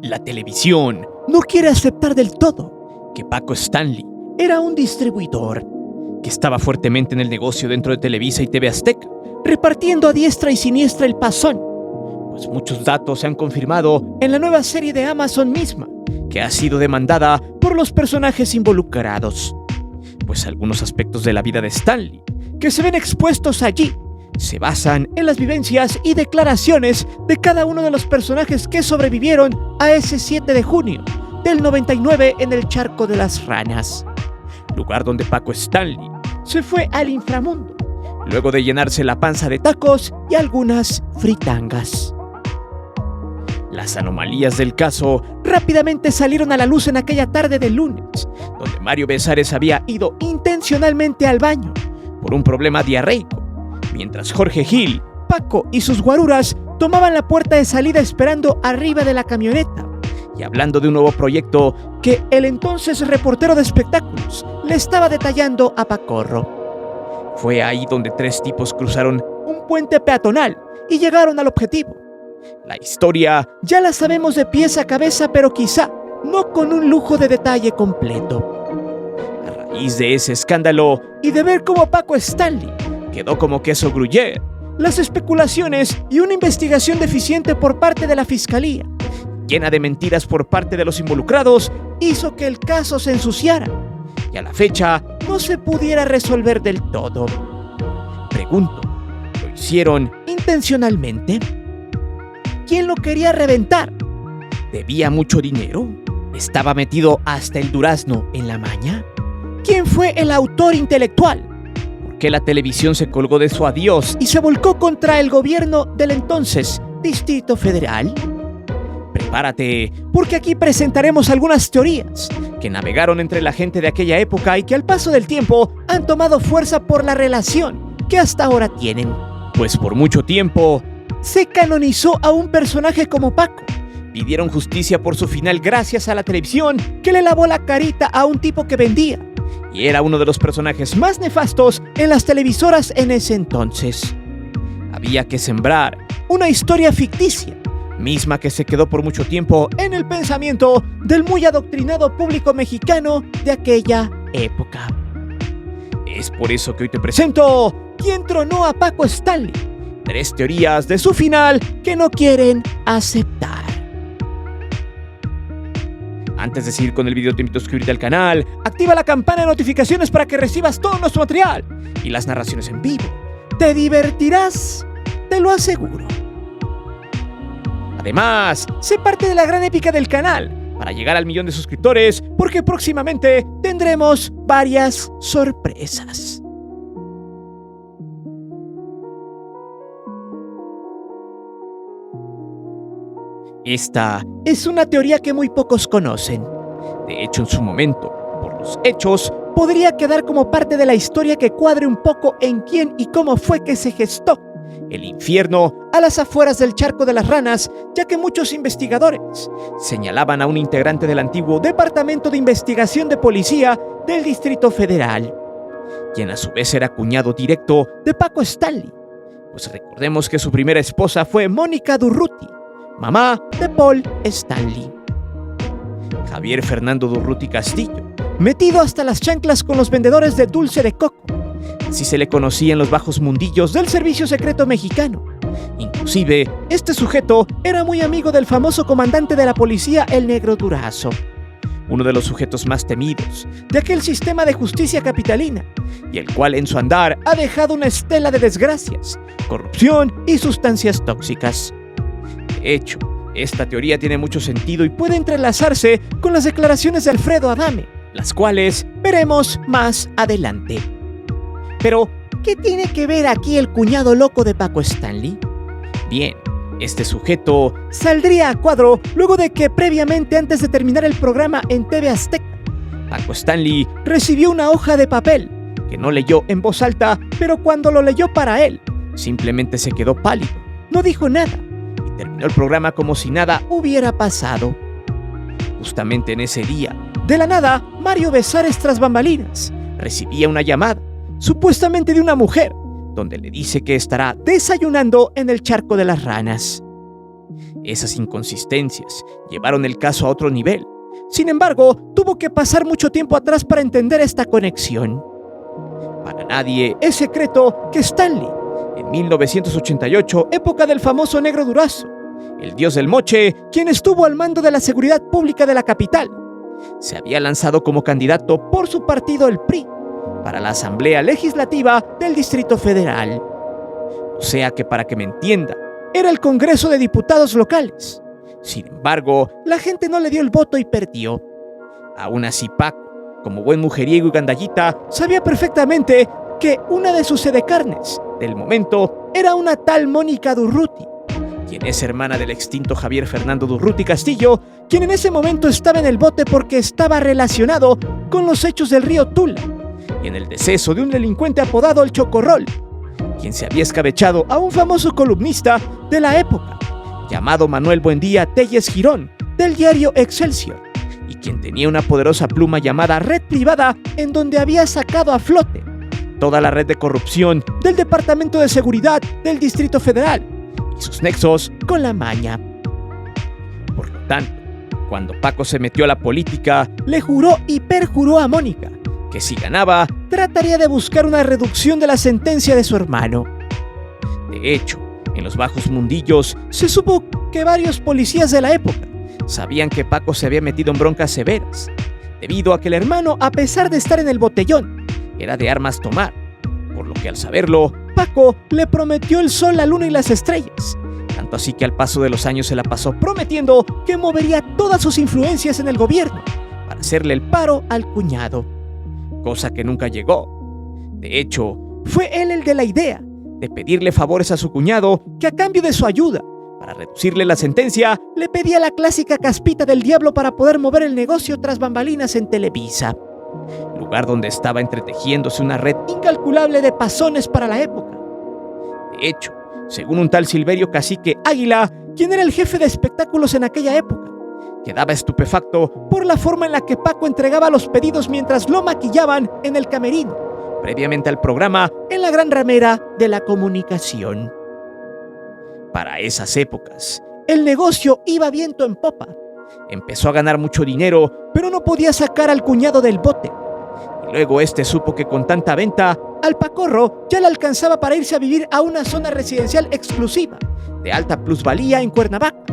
La televisión no quiere aceptar del todo que Paco Stanley era un distribuidor que estaba fuertemente en el negocio dentro de Televisa y TV Azteca, repartiendo a diestra y siniestra el pasón, pues muchos datos se han confirmado en la nueva serie de Amazon misma, que ha sido demandada por los personajes involucrados. Pues algunos aspectos de la vida de Stanley que se ven expuestos allí se basan en las vivencias y declaraciones de cada uno de los personajes que sobrevivieron a ese 7 de junio del 99 en el Charco de las Ranas, lugar donde Paco Stanley se fue al inframundo, luego de llenarse la panza de tacos y algunas fritangas. Las anomalías del caso rápidamente salieron a la luz en aquella tarde de lunes, donde Mario Besares había ido intencionalmente al baño por un problema diarreico, mientras Jorge Gil, Paco y sus guaruras tomaban la puerta de salida esperando arriba de la camioneta y hablando de un nuevo proyecto que el entonces reportero de espectáculos le estaba detallando a Pacorro. Fue ahí donde tres tipos cruzaron un puente peatonal y llegaron al objetivo. La historia ya la sabemos de pies a cabeza, pero quizá no con un lujo de detalle completo. A raíz de ese escándalo y de ver cómo Paco Stanley quedó como queso gruyère, las especulaciones y una investigación deficiente por parte de la fiscalía, llena de mentiras por parte de los involucrados, hizo que el caso se ensuciara y a la fecha no se pudiera resolver del todo. Pregunto, ¿lo hicieron intencionalmente? ¿Quién lo quería reventar? ¿Debía mucho dinero? ¿Estaba metido hasta el durazno en la maña? ¿Quién fue el autor intelectual? ¿Por qué la televisión se colgó de su adiós y se volcó contra el gobierno del entonces Distrito Federal? Prepárate, porque aquí presentaremos algunas teorías que navegaron entre la gente de aquella época y que al paso del tiempo han tomado fuerza por la relación que hasta ahora tienen. Pues por mucho tiempo se canonizó a un personaje como Paco. Pidieron justicia por su final gracias a la televisión que le lavó la carita a un tipo que vendía y era uno de los personajes más nefastos en las televisoras en ese entonces. Había que sembrar una historia ficticia, misma que se quedó por mucho tiempo en el pensamiento del muy adoctrinado público mexicano de aquella época. Es por eso que hoy te presento ¿quién tronó a Paco Stanley? 3 teorías de su final que no quieren aceptar. Antes de seguir con el video te invito a suscribirte al canal, activa la campana de notificaciones para que recibas todo nuestro material y las narraciones en vivo. Te divertirás, te lo aseguro. Además, sé parte de la gran épica del canal para llegar al 1.000.000 de suscriptores, porque próximamente tendremos varias sorpresas. Esta es una teoría que muy pocos conocen. De hecho, en su momento, por los hechos, podría quedar como parte de la historia que cuadre un poco en quién y cómo fue que se gestó el infierno a las afueras del Charco de las Ranas, ya que muchos investigadores señalaban a un integrante del antiguo Departamento de Investigación de Policía del Distrito Federal, quien a su vez era cuñado directo de Paco Stanley. Pues recordemos que su primera esposa fue Mónica Durruti, mamá de Paul Stanley. Javier Fernando Durruti Castillo, metido hasta las chanclas con los vendedores de dulce de coco. Así se le conocía en los bajos mundillos del servicio secreto mexicano. Inclusive, este sujeto era muy amigo del famoso comandante de la policía, el Negro Durazo, uno de los sujetos más temidos de aquel sistema de justicia capitalina, y el cual en su andar ha dejado una estela de desgracias, corrupción y sustancias tóxicas. De hecho, esta teoría tiene mucho sentido y puede entrelazarse con las declaraciones de Alfredo Adame, las cuales veremos más adelante. Pero, ¿qué tiene que ver aquí el cuñado loco de Paco Stanley? Bien, este sujeto saldría a cuadro luego de que previamente, antes de terminar el programa en TV Azteca, Paco Stanley recibió una hoja de papel que no leyó en voz alta, pero cuando lo leyó para él, simplemente se quedó pálido, no dijo nada y terminó el programa como si nada hubiera pasado. Justamente en ese día, de la nada, Mario Besares tras bambalinas recibía una llamada, supuestamente de una mujer, donde le dice que estará desayunando en el Charco de las Ranas. Esas inconsistencias llevaron el caso a otro nivel. Sin embargo, tuvo que pasar mucho tiempo atrás para entender esta conexión. Para nadie es secreto que Stanley, en 1988, época del famoso Negro Durazo, el dios del moche, quien estuvo al mando de la seguridad pública de la capital, se había lanzado como candidato por su partido, el PRI, para la Asamblea Legislativa del Distrito Federal. O sea que, para que me entienda, era el Congreso de Diputados locales. Sin embargo, la gente no le dio el voto y perdió. Aún así, Paco, como buen mujeriego y gandallita, sabía perfectamente que una de sus sedecarnes del momento era una tal Mónica Durruti, quien es hermana del extinto Javier Fernando Durruti Castillo, quien en ese momento estaba en el bote porque estaba relacionado con los hechos del río Tula y en el deceso de un delincuente apodado el Chocorrol, quien se había escabechado a un famoso columnista de la época, llamado Manuel Buendía Telles Girón, del diario Excelsior, y quien tenía una poderosa pluma llamada Red Privada, en donde había sacado a flote toda la red de corrupción del Departamento de Seguridad del Distrito Federal y sus nexos con la maña. Por lo tanto, cuando Paco se metió a la política, le juró y perjuró a Mónica que si ganaba, trataría de buscar una reducción de la sentencia de su hermano. De hecho, en los bajos mundillos se supo que varios policías de la época sabían que Paco se había metido en broncas severas, debido a que el hermano, a pesar de estar en el botellón, era de armas tomar, por lo que al saberlo, Paco le prometió el sol, la luna y las estrellas, tanto así que al paso de los años se la pasó prometiendo que movería todas sus influencias en el gobierno para hacerle el paro al cuñado, cosa que nunca llegó. De hecho, fue él el de la idea de pedirle favores a su cuñado, que a cambio de su ayuda para reducirle la sentencia, le pedía la clásica caspita del diablo para poder mover el negocio tras bambalinas en Televisa, lugar donde estaba entretejiéndose una red incalculable de pasones para la época. De hecho, según un tal Silverio Cacique Águila, quien era el jefe de espectáculos en aquella época, quedaba estupefacto por la forma en la que Paco entregaba los pedidos mientras lo maquillaban en el camerino, previamente al programa en la gran ramera de la comunicación. Para esas épocas, el negocio iba viento en popa. Empezó a ganar mucho dinero, pero no podía sacar al cuñado del bote. Y luego este supo que con tanta venta, al Pacorro ya le alcanzaba para irse a vivir a una zona residencial exclusiva, de alta plusvalía en Cuernavaca,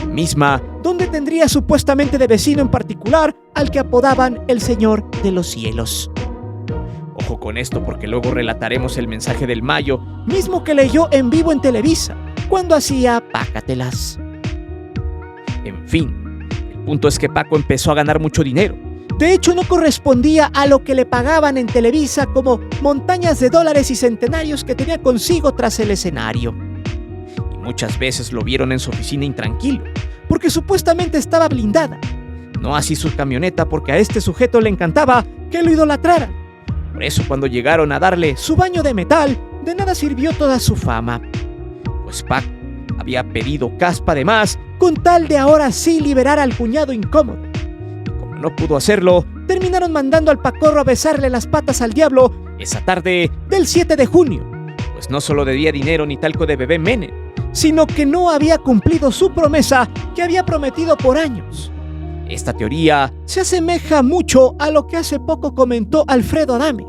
misma donde tendría supuestamente de vecino en particular al que apodaban el Señor de los Cielos. Ojo con esto, porque luego relataremos el mensaje del Mayo, mismo que leyó en vivo en Televisa, cuando hacía Pácatelas. En fin, el punto es que Paco empezó a ganar mucho dinero. De hecho, no correspondía a lo que le pagaban en Televisa, como montañas de dólares y centenarios que tenía consigo tras el escenario. Y muchas veces lo vieron en su oficina intranquilo, porque supuestamente estaba blindada. No así su camioneta, porque a este sujeto le encantaba que lo idolatraran. Por eso, cuando llegaron a darle su baño de metal, de nada sirvió toda su fama. Pues Paco había pedido caspa de más con tal de ahora sí liberar al cuñado incómodo. Y como no pudo hacerlo, terminaron mandando al Pacorro a besarle las patas al diablo esa tarde del 7 de junio, pues no solo debía dinero ni talco de bebé Menem, sino que no había cumplido su promesa que había prometido por años. Esta teoría se asemeja mucho a lo que hace poco comentó Alfredo Adame,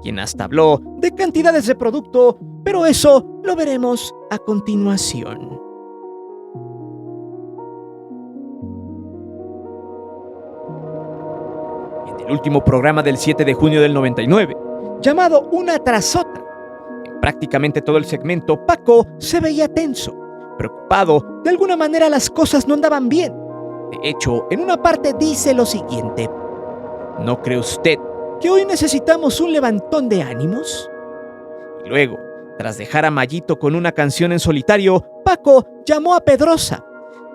quien hasta habló de cantidades de producto, pero eso lo veremos a continuación. En el último programa del 7 de junio del 99, llamado Una tras otra, en prácticamente todo el segmento, Paco se veía tenso, preocupado. De alguna manera las cosas no andaban bien. De hecho, en una parte dice lo siguiente: ¿no cree usted que hoy necesitamos un levantón de ánimos? Y luego, tras dejar a Mayito con una canción en solitario, Paco llamó a Pedrosa,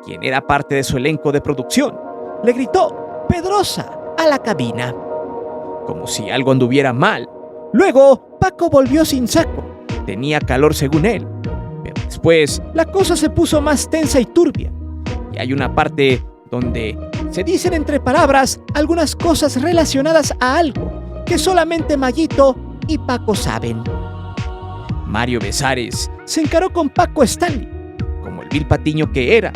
quien era parte de su elenco de producción. Le gritó "Pedrosa" a la cabina, como si algo anduviera mal. Luego, Paco volvió sin saco. Tenía calor según él. Pero después, la cosa se puso más tensa y turbia. Y hay una parte donde se dicen entre palabras algunas cosas relacionadas a algo que solamente Mayito y Paco saben. Mario Besares se encaró con Paco Stanley, como el vil patiño que era,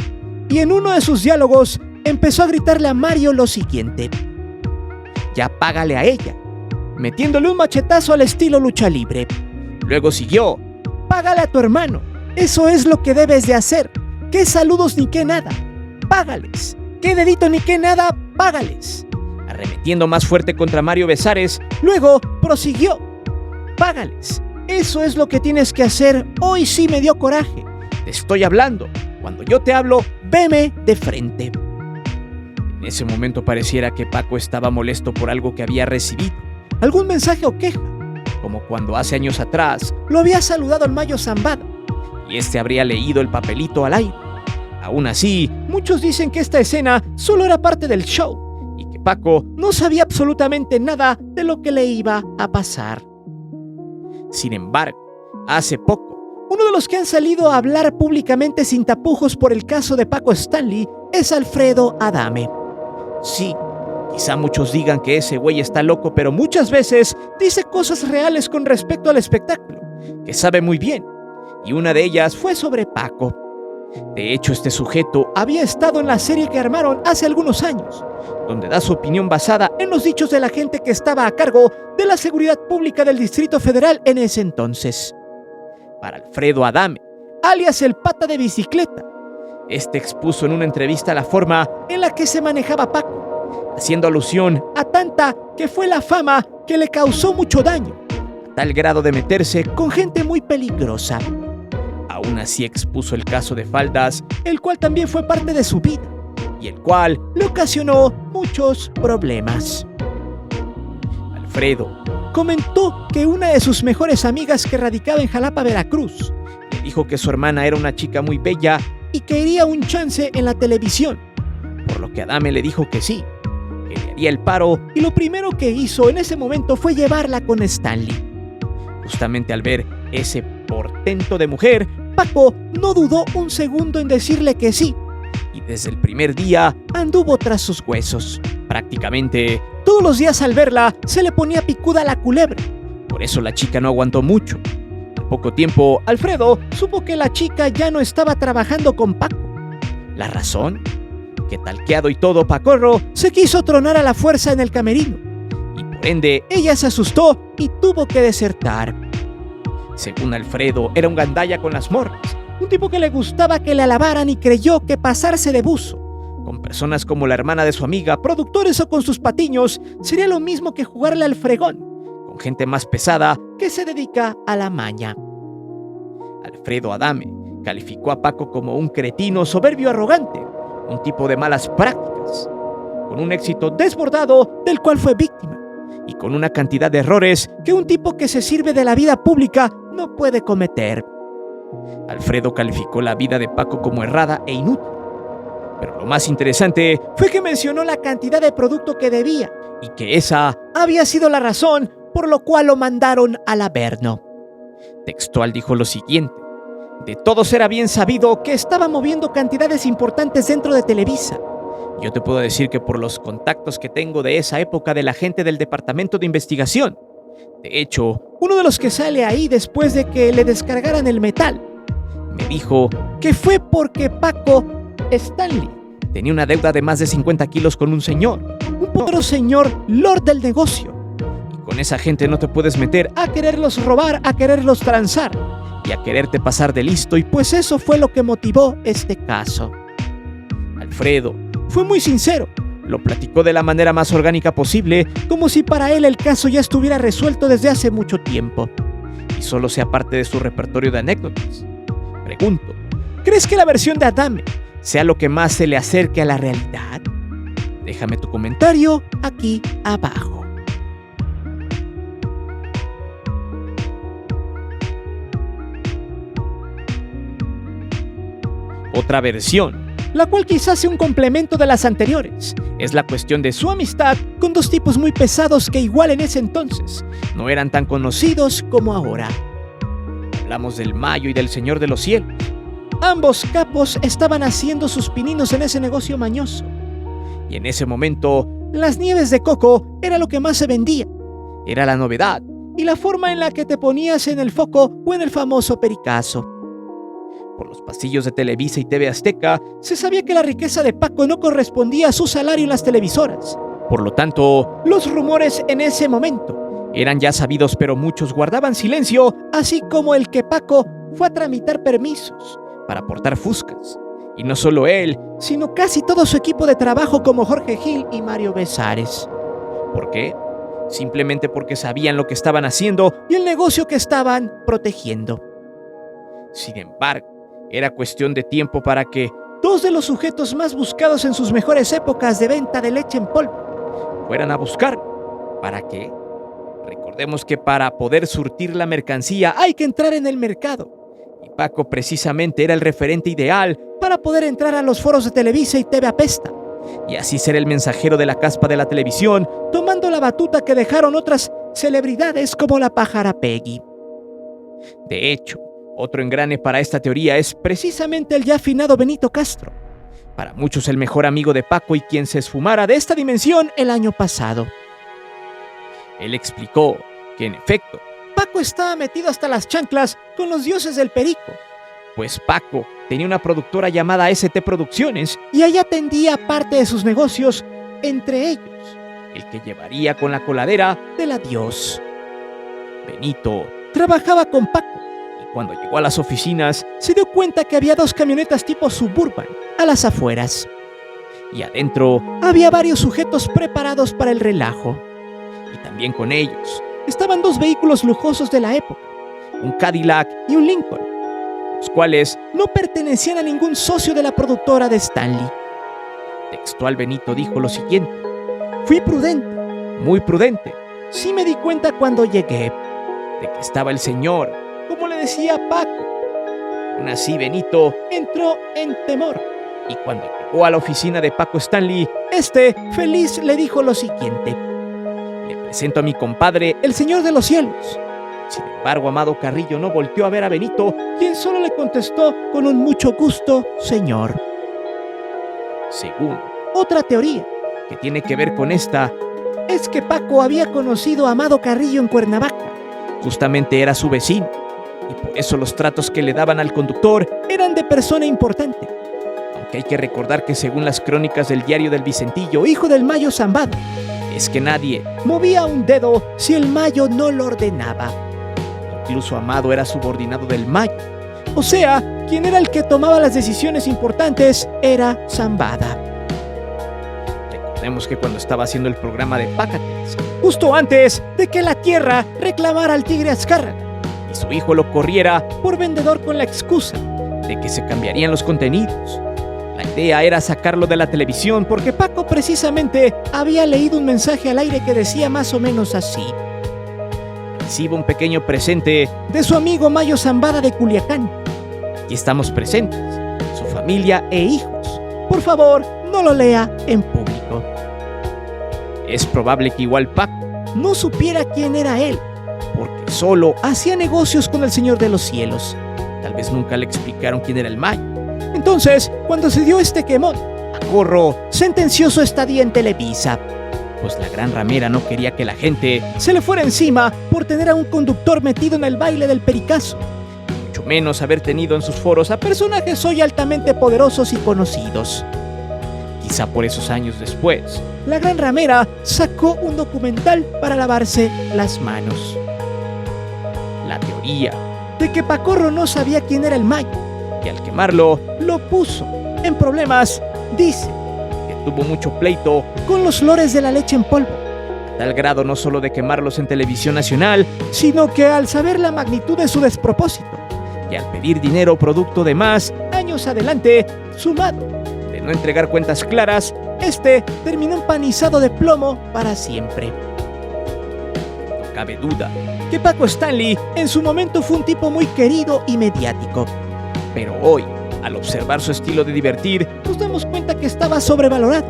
y en uno de sus diálogos empezó a gritarle a Mario lo siguiente: ya págale a ella, metiéndole un machetazo al estilo lucha libre. Luego siguió: págale a tu hermano, eso es lo que debes de hacer. ¿Qué saludos ni qué nada? Págales. ¿Qué dedito ni qué nada? Págales. Arremetiendo más fuerte contra Mario Besares, luego prosiguió: págales. Eso es lo que tienes que hacer. Hoy sí me dio coraje. Te estoy hablando. Cuando yo te hablo, veme de frente. En ese momento pareciera que Paco estaba molesto por algo que había recibido, algún mensaje o queja, como cuando hace años atrás lo había saludado el Mayo Zambada y este habría leído el papelito al aire. Aún así, muchos dicen que esta escena solo era parte del show y que Paco no sabía absolutamente nada de lo que le iba a pasar. Sin embargo, hace poco, uno de los que han salido a hablar públicamente sin tapujos por el caso de Paco Stanley es Alfredo Adame. Sí, quizá muchos digan que ese güey está loco, pero muchas veces dice cosas reales con respecto al espectáculo, que sabe muy bien, y una de ellas fue sobre Paco. De hecho, este sujeto había estado en la serie que armaron hace algunos años, donde da su opinión basada en los dichos de la gente que estaba a cargo de la seguridad pública del Distrito Federal en ese entonces. Para Alfredo Adame, alias el pata de bicicleta, este expuso en una entrevista la forma en la que se manejaba Paco, haciendo alusión a tanta que fue la fama que le causó mucho daño, a tal grado de meterse con gente muy peligrosa. Aún así expuso el caso de Faldas, el cual también fue parte de su vida, y el cual le ocasionó muchos problemas. Alfredo comentó que una de sus mejores amigas que radicaba en Jalapa, Veracruz, le dijo que su hermana era una chica muy bella y que quería un chance en la televisión, por lo que Adame le dijo que sí, que le haría el paro, y lo primero que hizo en ese momento fue llevarla con Stanley. Justamente al ver ese portento de mujer, Paco no dudó un segundo en decirle que sí, y desde el primer día anduvo tras sus huesos. Prácticamente todos los días al verla se le ponía picuda la culebra, por eso la chica no aguantó mucho. Al poco tiempo, Alfredo supo que la chica ya no estaba trabajando con Paco. ¿La razón? Que talqueado y todo Pacorro se quiso tronar a la fuerza en el camerino, y por ende ella se asustó y tuvo que desertar. Según Alfredo, era un gandalla con las morras, un tipo que le gustaba que le alabaran y creyó que pasarse de buzo con personas como la hermana de su amiga, productores o con sus patiños sería lo mismo que jugarle al fregón con gente más pesada que se dedica a la maña. Alfredo Adame calificó a Paco como un cretino soberbio arrogante, un tipo de malas prácticas, con un éxito desbordado del cual fue víctima, y con una cantidad de errores que un tipo que se sirve de la vida pública no puede cometer. Alfredo calificó la vida de Paco como errada e inútil, pero lo más interesante fue que mencionó la cantidad de producto que debía y que esa había sido la razón por lo cual lo mandaron al Averno. Textual dijo lo siguiente: de todos era bien sabido que estaba moviendo cantidades importantes dentro de Televisa. Yo te puedo decir que por los contactos que tengo de esa época de la gente del departamento de investigación. De hecho, uno de los que sale ahí después de que le descargaran el metal, me dijo que fue porque Paco Stanley tenía una deuda de más de 50 kilos con un señor, un poderoso señor lord del negocio. Y con esa gente no te puedes meter a quererlos robar, a quererlos transar y a quererte pasar de listo, y pues eso fue lo que motivó este caso. Alfredo fue muy sincero, lo platicó de la manera más orgánica posible, como si para él el caso ya estuviera resuelto desde hace mucho tiempo y solo sea parte de su repertorio de anécdotas. Pregunto, ¿crees que la versión de Adame sea lo que más se le acerque a la realidad? Déjame tu comentario aquí abajo. Otra versión, la cual quizás sea un complemento de las anteriores, es la cuestión de su amistad con dos tipos muy pesados que igual en ese entonces no eran tan conocidos como ahora. Hablamos del Mayo y del Señor de los Cielos. Ambos capos estaban haciendo sus pininos en ese negocio mañoso. Y en ese momento, las nieves de coco era lo que más se vendía. Era la novedad y la forma en la que te ponías en el foco o en el famoso pericazo. Por los pasillos de Televisa y TV Azteca se sabía que la riqueza de Paco no correspondía a su salario en las televisoras. Por lo tanto, los rumores en ese momento eran ya sabidos, pero muchos guardaban silencio, así como el que Paco fue a tramitar permisos para portar fuscas. Y no solo él, sino casi todo su equipo de trabajo como Jorge Gil y Mario Besares. ¿Por qué? Simplemente porque sabían lo que estaban haciendo y el negocio que estaban protegiendo. Sin embargo, era cuestión de tiempo para que dos de los sujetos más buscados en sus mejores épocas de venta de leche en polvo fueran a buscarlo. ¿Para qué? Recordemos que para poder surtir la mercancía hay que entrar en el mercado. Y Paco precisamente era el referente ideal para poder entrar a los foros de Televisa y TV Apesta, y así ser el mensajero de la caspa de la televisión, tomando la batuta que dejaron otras celebridades como la pájara Peggy. De hecho, otro engrane para esta teoría es precisamente el ya finado Benito Castro, para muchos el mejor amigo de Paco y quien se esfumara de esta dimensión el año pasado. Él explicó que en efecto, Paco estaba metido hasta las chanclas con los dioses del perico, pues Paco tenía una productora llamada ST Producciones y allá atendía parte de sus negocios, entre ellos el que llevaría con la coladera del adiós. Benito trabajaba con Paco y cuando llegó a las oficinas se dio cuenta que había dos camionetas tipo Suburban a las afueras y adentro había varios sujetos preparados para el relajo. Y también con ellos estaban dos vehículos lujosos de la época, un Cadillac y un Lincoln, los cuales no pertenecían a ningún socio de la productora de Stanley. Textual Benito dijo lo siguiente: fui prudente, muy prudente. Sí me di cuenta cuando llegué de que estaba el señor, como le decía Paco. Aún así Benito entró en temor y cuando llegó a la oficina de Paco Stanley, feliz le dijo lo siguiente: le presento a mi compadre, el Señor de los Cielos. Sin embargo, Amado Carrillo no volteó a ver a Benito, quien solo le contestó con un mucho gusto, señor. Según otra teoría que tiene que ver con esta, es que Paco había conocido a Amado Carrillo en Cuernavaca. Justamente era su vecino, y por eso los tratos que le daban al conductor eran de persona importante. Aunque hay que recordar que según las crónicas del diario del Vicentillo, hijo del Mayo Zambada, es que nadie movía un dedo si el Mayo no lo ordenaba. Incluso Amado era subordinado del Mayo. O sea, quien era el que tomaba las decisiones importantes era Zambada. Recordemos que cuando estaba haciendo el programa de Pácatelas, justo antes de que la Tierra reclamara al Tigre Azcárraga y su hijo lo corriera por vendedor con la excusa de que se cambiarían los contenidos. La idea era sacarlo de la televisión porque Paco precisamente había leído un mensaje al aire que decía más o menos así: reciba un pequeño presente de su amigo Mayo Zambada de Culiacán. Aquí estamos presentes, su familia e hijos. Por favor, no lo lea en público. Es probable que igual Paco no supiera quién era él, porque solo hacía negocios con el Señor de los Cielos. Tal vez nunca le explicaron quién era el Mayo. Entonces, cuando se dio este quemón, Pacorro sentenció su estadía en Televisa, pues la gran ramera no quería que la gente se le fuera encima por tener a un conductor metido en el baile del pericazo, mucho menos haber tenido en sus foros a personajes hoy altamente poderosos y conocidos. Quizá por esos años después, la gran ramera sacó un documental para lavarse las manos. La teoría de que Pacorro no sabía quién era el Mayo y al quemarlo lo puso en problemas, dice que tuvo mucho pleito con los lores de la leche en polvo, a tal grado no solo de quemarlos en televisión nacional, sino que al saber la magnitud de su despropósito y al pedir dinero producto de más años adelante, sumado de no entregar cuentas claras, terminó empanizado de plomo para siempre. No cabe duda que Paco Stanley en su momento fue un tipo muy querido y mediático, pero hoy, al observar su estilo de divertir, nos damos cuenta que estaba sobrevalorado.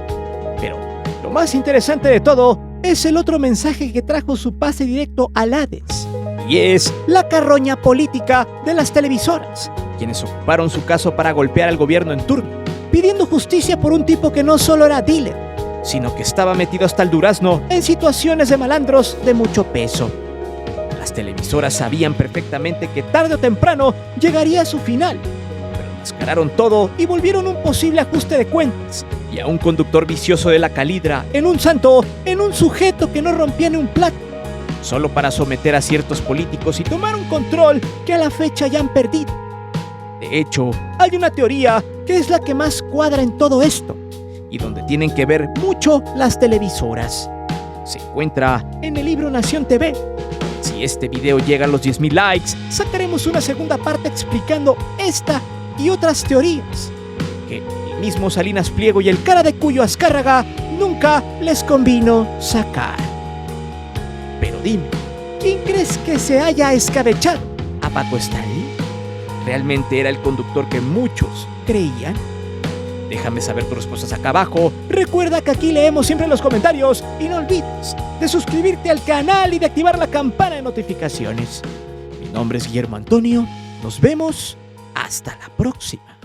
Pero lo más interesante de todo es el otro mensaje que trajo su pase directo al Hades, y es la carroña política de las televisoras, quienes ocuparon su caso para golpear al gobierno en turno, pidiendo justicia por un tipo que no solo era dealer, sino que estaba metido hasta el durazno en situaciones de malandros de mucho peso. Las televisoras sabían perfectamente que tarde o temprano llegaría a su final, Descararon todo y volvieron un posible ajuste de cuentas, y a un conductor vicioso de la calidra en un santo, en un sujeto que no rompía ni un plato, solo para someter a ciertos políticos y tomar un control que a la fecha ya han perdido. De hecho, hay una teoría que es la que más cuadra en todo esto, y donde tienen que ver mucho las televisoras. Se encuentra en el libro Nación TV. Si este video llega a los 10,000 likes, sacaremos una segunda parte explicando esta y otras teorías que el mismo Salinas Pliego y el cara de Cuyo Azcárraga nunca les convino sacar. Pero dime, ¿quién crees que se haya escabechado? ¿A Paco Stanley? ¿Realmente era el conductor que muchos creían? Déjame saber tus respuestas acá abajo. Recuerda que aquí leemos siempre los comentarios y no olvides de suscribirte al canal y de activar la campana de notificaciones. Mi nombre es Guillermo Antonio. Nos vemos hasta la próxima.